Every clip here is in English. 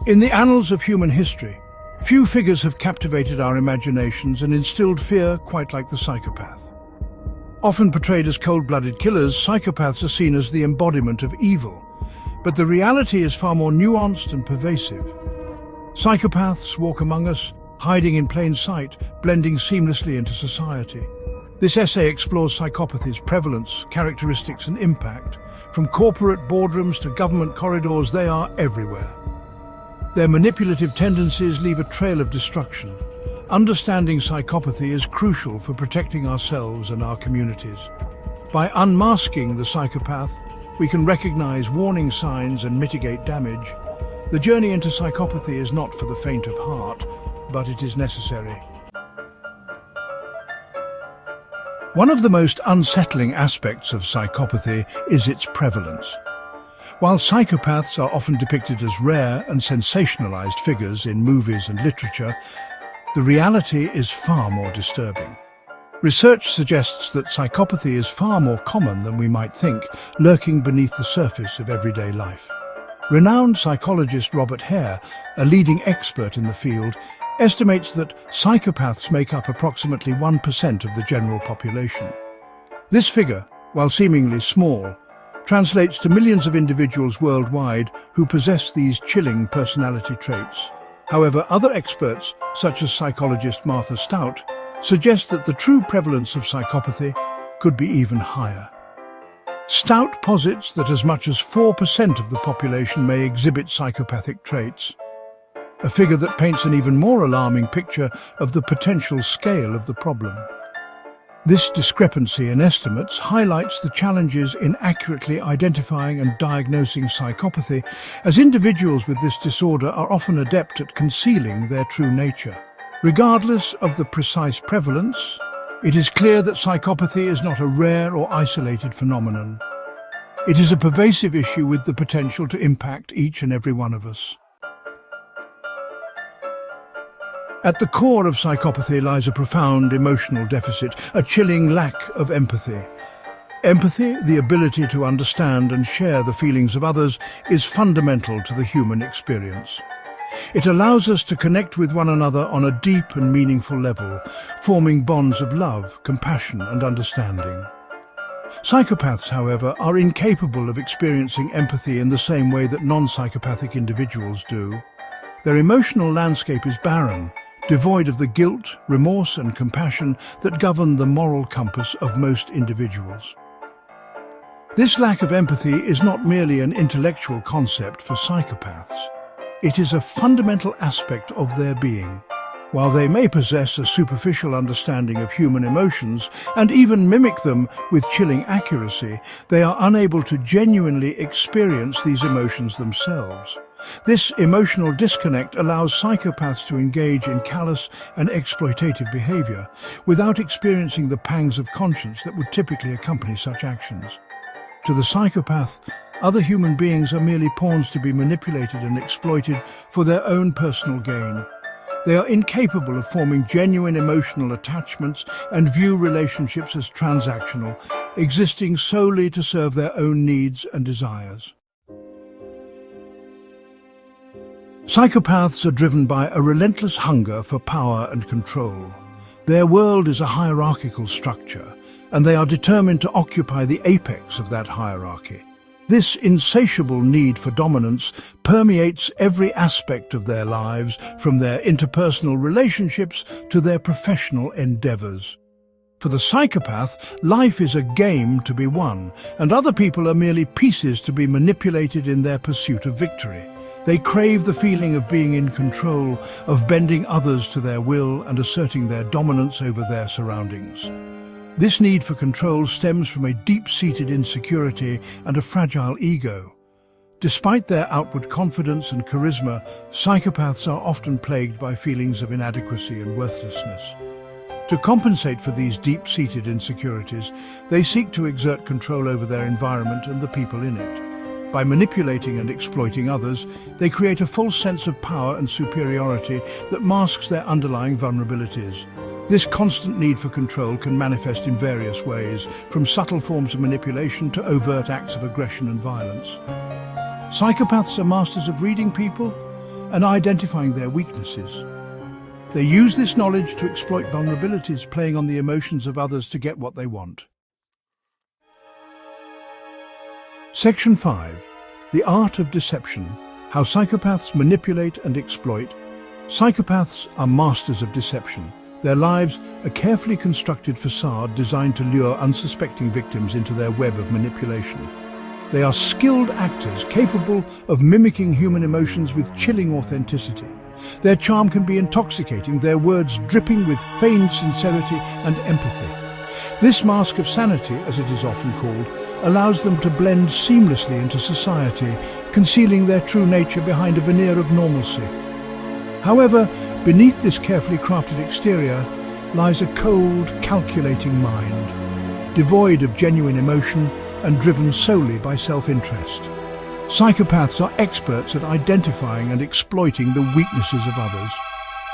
In the annals of human history, few figures have captivated our imaginations and instilled fear quite like the psychopath. Often portrayed as cold-blooded killers, psychopaths are seen as the embodiment of evil, but the reality is far more nuanced and pervasive. Psychopaths walk among us, hiding in plain sight, blending seamlessly into society. This essay explores psychopathy's prevalence, characteristics and impact. From corporate boardrooms to government corridors, they are everywhere. Their manipulative tendencies leave a trail of destruction. Understanding psychopathy is crucial for protecting ourselves and our communities. By unmasking the psychopath, we can recognize warning signs and mitigate damage. The journey into psychopathy is not for the faint of heart, but it is necessary. One of the most unsettling aspects of psychopathy is its prevalence. While psychopaths are often depicted as rare and sensationalized figures in movies and literature, the reality is far more disturbing. Research suggests that psychopathy is far more common than we might think, lurking beneath the surface of everyday life. Renowned psychologist Robert Hare, a leading expert in the field, estimates that psychopaths make up approximately 1% of the general population. This figure, while seemingly small, translates to millions of individuals worldwide who possess these chilling personality traits. However, other experts, such as psychologist Martha Stout, suggest that the true prevalence of psychopathy could be even higher. Stout posits that as much as 4% of the population may exhibit psychopathic traits, a figure that paints an even more alarming picture of the potential scale of the problem. This discrepancy in estimates highlights the challenges in accurately identifying and diagnosing psychopathy, as individuals with this disorder are often adept at concealing their true nature. Regardless of the precise prevalence, it is clear that psychopathy is not a rare or isolated phenomenon. It is a pervasive issue with the potential to impact each and every one of us. At the core of psychopathy lies a profound emotional deficit, a chilling lack of empathy. Empathy, the ability to understand and share the feelings of others, is fundamental to the human experience. It allows us to connect with one another on a deep and meaningful level, forming bonds of love, compassion and understanding. Psychopaths, however, are incapable of experiencing empathy in the same way that non-psychopathic individuals do. Their emotional landscape is barren, devoid of the guilt, remorse and compassion that govern the moral compass of most individuals. This lack of empathy is not merely an intellectual concept for psychopaths. It is a fundamental aspect of their being. While they may possess a superficial understanding of human emotions and even mimic them with chilling accuracy, they are unable to genuinely experience these emotions themselves. This emotional disconnect allows psychopaths to engage in callous and exploitative behavior without experiencing the pangs of conscience that would typically accompany such actions. To the psychopath, other human beings are merely pawns to be manipulated and exploited for their own personal gain. They are incapable of forming genuine emotional attachments and view relationships as transactional, existing solely to serve their own needs and desires. Psychopaths are driven by a relentless hunger for power and control. Their world is a hierarchical structure, and they are determined to occupy the apex of that hierarchy. This insatiable need for dominance permeates every aspect of their lives, from their interpersonal relationships to their professional endeavors. For the psychopath, life is a game to be won, and other people are merely pieces to be manipulated in their pursuit of victory. They crave the feeling of being in control, of bending others to their will and asserting their dominance over their surroundings. This need for control stems from a deep-seated insecurity and a fragile ego. Despite their outward confidence and charisma, psychopaths are often plagued by feelings of inadequacy and worthlessness. To compensate for these deep-seated insecurities, they seek to exert control over their environment and the people in it. By manipulating and exploiting others, they create a false sense of power and superiority that masks their underlying vulnerabilities. This constant need for control can manifest in various ways, from subtle forms of manipulation to overt acts of aggression and violence. Psychopaths are masters of reading people. and identifying their weaknesses. They use this knowledge to exploit vulnerabilities, playing on the emotions of others to get what they want. Section 5. The Art of Deception. How psychopaths manipulate and exploit. Psychopaths are masters of deception. Their lives a carefully constructed facade designed to lure unsuspecting victims into their web of manipulation. They are skilled actors capable of mimicking human emotions with chilling authenticity. Their charm can be intoxicating, their words dripping with feigned sincerity and empathy. This mask of sanity, as it is often called, allows them to blend seamlessly into society, concealing their true nature behind a veneer of normalcy. However, beneath this carefully crafted exterior lies a cold, calculating mind, devoid of genuine emotion and driven solely by self-interest. Psychopaths are experts at identifying and exploiting the weaknesses of others.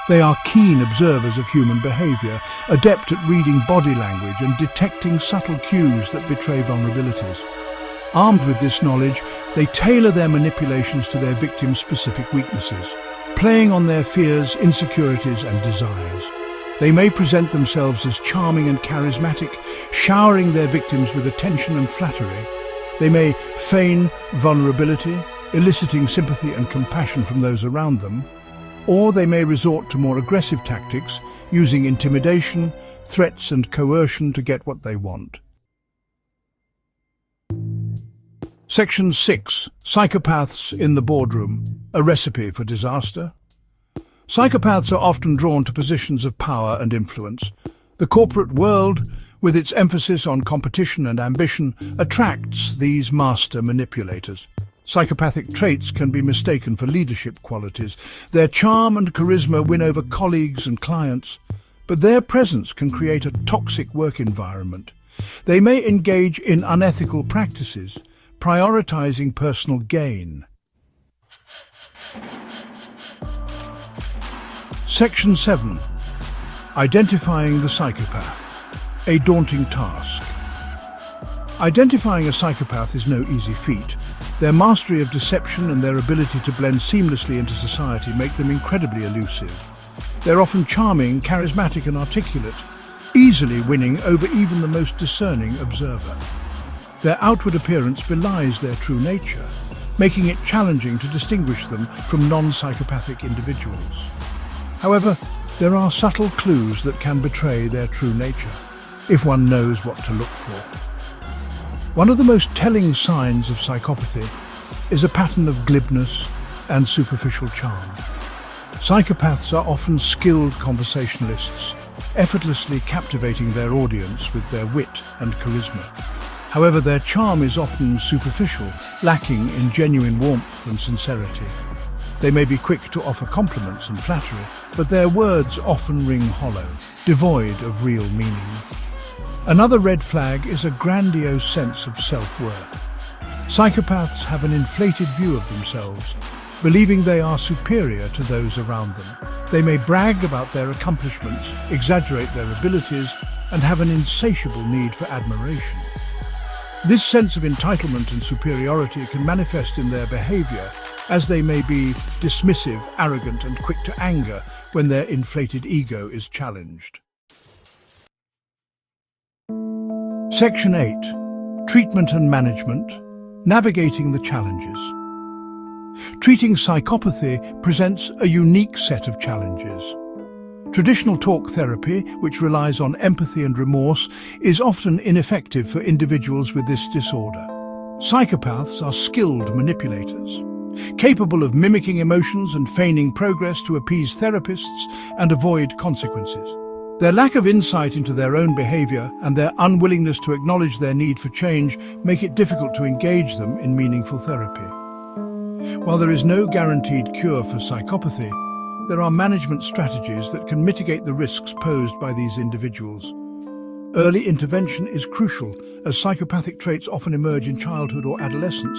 They are keen observers of human behavior, adept at reading body language and detecting subtle cues that betray vulnerabilities. Armed with this knowledge, they tailor their manipulations to their victims' specific weaknesses, playing on their fears, insecurities and desires. They may present themselves as charming and charismatic, showering their victims with attention and flattery. They may feign vulnerability, eliciting sympathy and compassion from those around them, or they may resort to more aggressive tactics, using intimidation, threats and coercion to get what they want. Section 6. Psychopaths in the boardroom. A recipe for disaster. Psychopaths are often drawn to positions of power and influence. The corporate world, with its emphasis on competition and ambition, attracts these master manipulators. Psychopathic traits can be mistaken for leadership qualities. Their charm and charisma win over colleagues and clients, but their presence can create a toxic work environment. They may engage in unethical practices, prioritizing personal gain. Section 7. Identifying the psychopath. A daunting task. Identifying a psychopath is no easy feat. Their mastery of deception and their ability to blend seamlessly into society make them incredibly elusive. They're often charming, charismatic and articulate, easily winning over even the most discerning observer. Their outward appearance belies their true nature, making it challenging to distinguish them from non-psychopathic individuals. However, there are subtle clues that can betray their true nature, if one knows what to look for. One of the most telling signs of psychopathy is a pattern of glibness and superficial charm. Psychopaths are often skilled conversationalists, effortlessly captivating their audience with their wit and charisma. However, their charm is often superficial, lacking in genuine warmth and sincerity. They may be quick to offer compliments and flattery, but their words often ring hollow, devoid of real meaning. Another red flag is a grandiose sense of self-worth. Psychopaths have an inflated view of themselves, believing they are superior to those around them. They may brag about their accomplishments, exaggerate their abilities, and have an insatiable need for admiration. This sense of entitlement and superiority can manifest in their behavior, as they may be dismissive, arrogant, and quick to anger when their inflated ego is challenged. Section 8. Treatment and Management. Navigating the challenges. Treating psychopathy presents a unique set of challenges. Traditional talk therapy, which relies on empathy and remorse, is often ineffective for individuals with this disorder. Psychopaths are skilled manipulators, capable of mimicking emotions and feigning progress to appease therapists and avoid consequences. Their lack of insight into their own behavior and their unwillingness to acknowledge their need for change make it difficult to engage them in meaningful therapy. While there is no guaranteed cure for psychopathy, there are management strategies that can mitigate the risks posed by these individuals. Early intervention is crucial, as psychopathic traits often emerge in childhood or adolescence.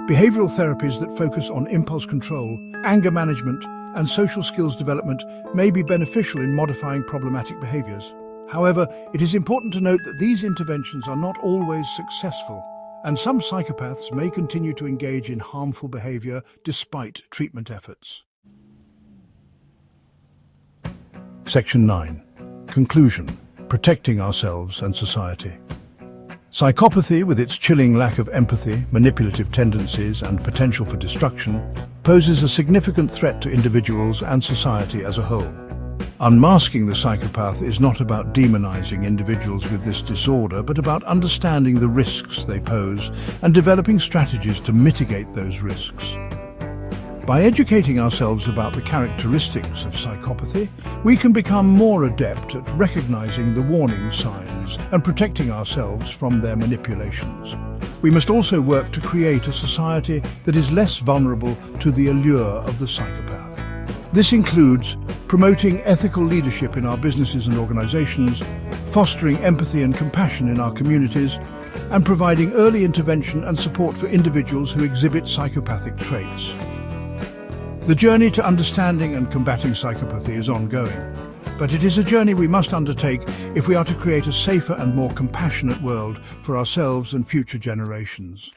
Behavioral therapies that focus on impulse control, anger management, and social skills development may be beneficial in modifying problematic behaviors. However, it is important to note that these interventions are not always successful, and some psychopaths may continue to engage in harmful behavior despite treatment efforts. Section 9. Conclusion. Protecting ourselves and society. Psychopathy, with its chilling lack of empathy, manipulative tendencies, and potential for destruction, poses a significant threat to individuals and society as a whole. Unmasking the psychopath is not about demonizing individuals with this disorder, but about understanding the risks they pose and developing strategies to mitigate those risks. By educating ourselves about the characteristics of psychopathy, we can become more adept at recognizing the warning signs and protecting ourselves from their manipulations. We must also work to create a society that is less vulnerable to the allure of the psychopath. This includes promoting ethical leadership in our businesses and organizations, fostering empathy and compassion in our communities, and providing early intervention and support for individuals who exhibit psychopathic traits. The journey to understanding and combating psychopathy is ongoing, but it is a journey we must undertake if we are to create a safer and more compassionate world for ourselves and future generations.